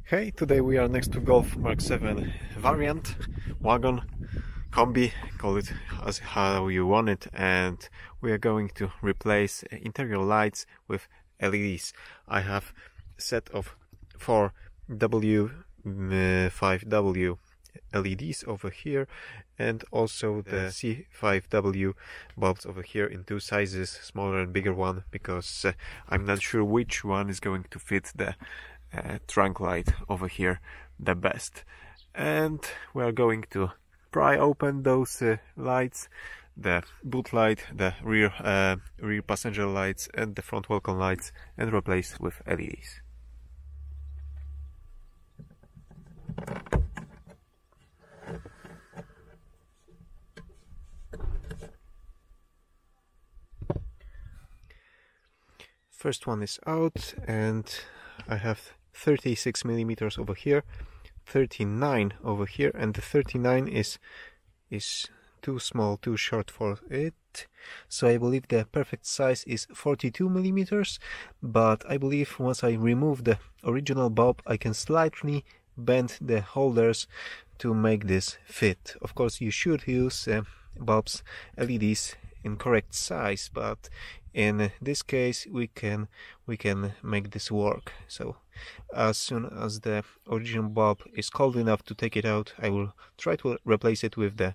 Hey, today we are next to Golf MK7 variant, wagon, combi, call it as how you want it, and we are going to replace interior lights with LEDs. I have a set of 4 W5W LEDs over here, and also the C5W bulbs over here in two sizes, smaller and bigger one, because I'm not sure which one is going to fit the trunk light over here the best. And we are going to pry open those lights, the boot light, the rear passenger lights and the front welcome lights, and replace with LEDs. First one is out, and I have 36 millimeters over here, 39 over here, and the 39 is too small, too short for it. So I believe the perfect size is 42 millimeters, but I believe once I remove the original bulb, I can slightly bend the holders to make this fit. Of course, you should use bulbs, LEDs in correct size, but in this case we can make this work. So as soon as the original bulb is cold enough to take it out, I will try to replace it with the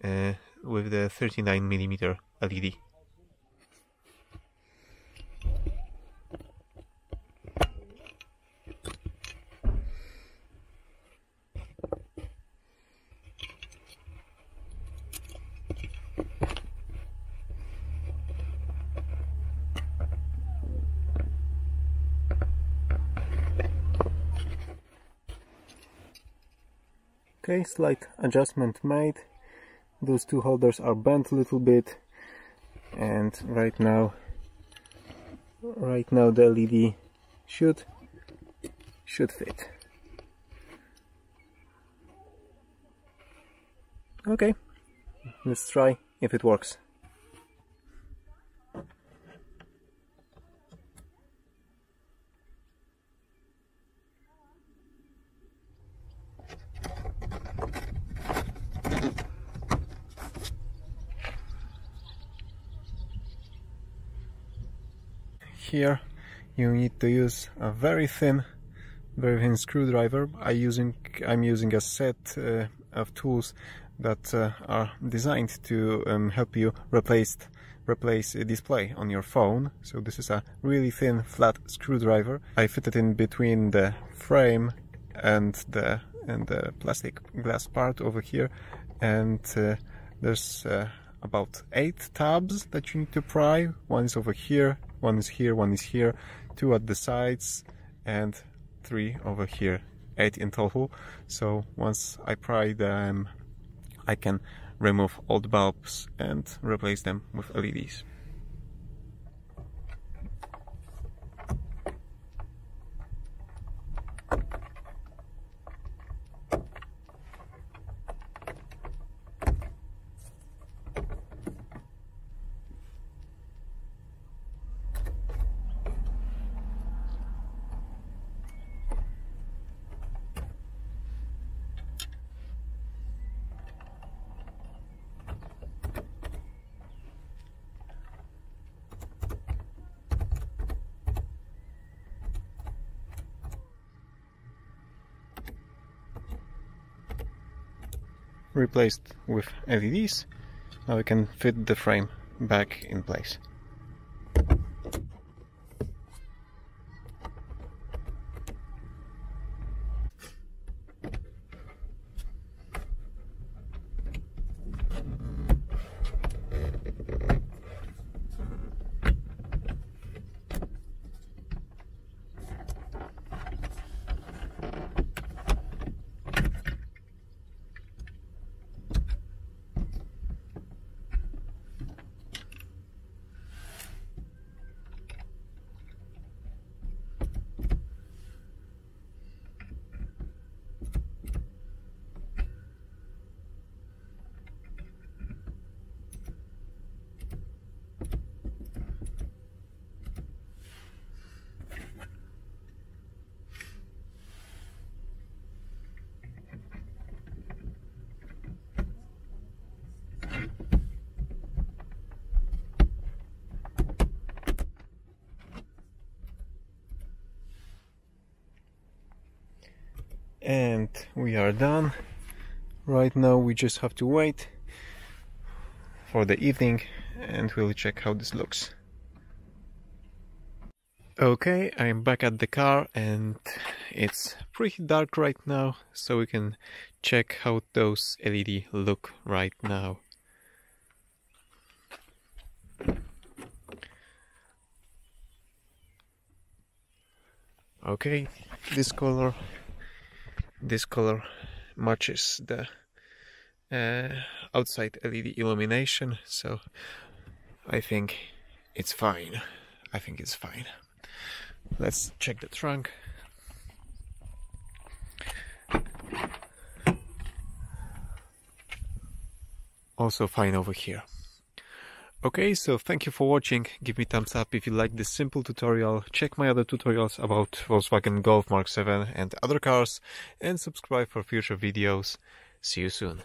39 millimeter LED. Okay, slight adjustment made. Those two holders are bent a little bit, and right now the LED should fit. Okay, let's try if it works. Here you need to use a very thin screwdriver. I'm using a set of tools that are designed to help you replace a display on your phone. So this is a really thin flat screwdriver. I fit it in between the frame and the plastic glass part over here, and there's about 8 tabs that you need to pry. One is over here, one is here, one is here, 2 at the sides, and 3 over here, 8 in total. So once I pry them, I can remove old bulbs and replace them with LEDs. Replaced with LEDs, now we can fit the frame back in place. And we are done. Right now we just have to wait for the evening and we'll check how this looks. Okay, I'm back at the car and it's pretty dark right now, so we can check how those LED look right now. Okay, this color matches the outside LED illumination, so I think it's fine. Let's check the trunk. Also fine over here. Okay, so thank you for watching. Give me thumbs up if you like this simple tutorial. Check my other tutorials about Volkswagen Golf MK7 and other cars, and subscribe for future videos. See you soon.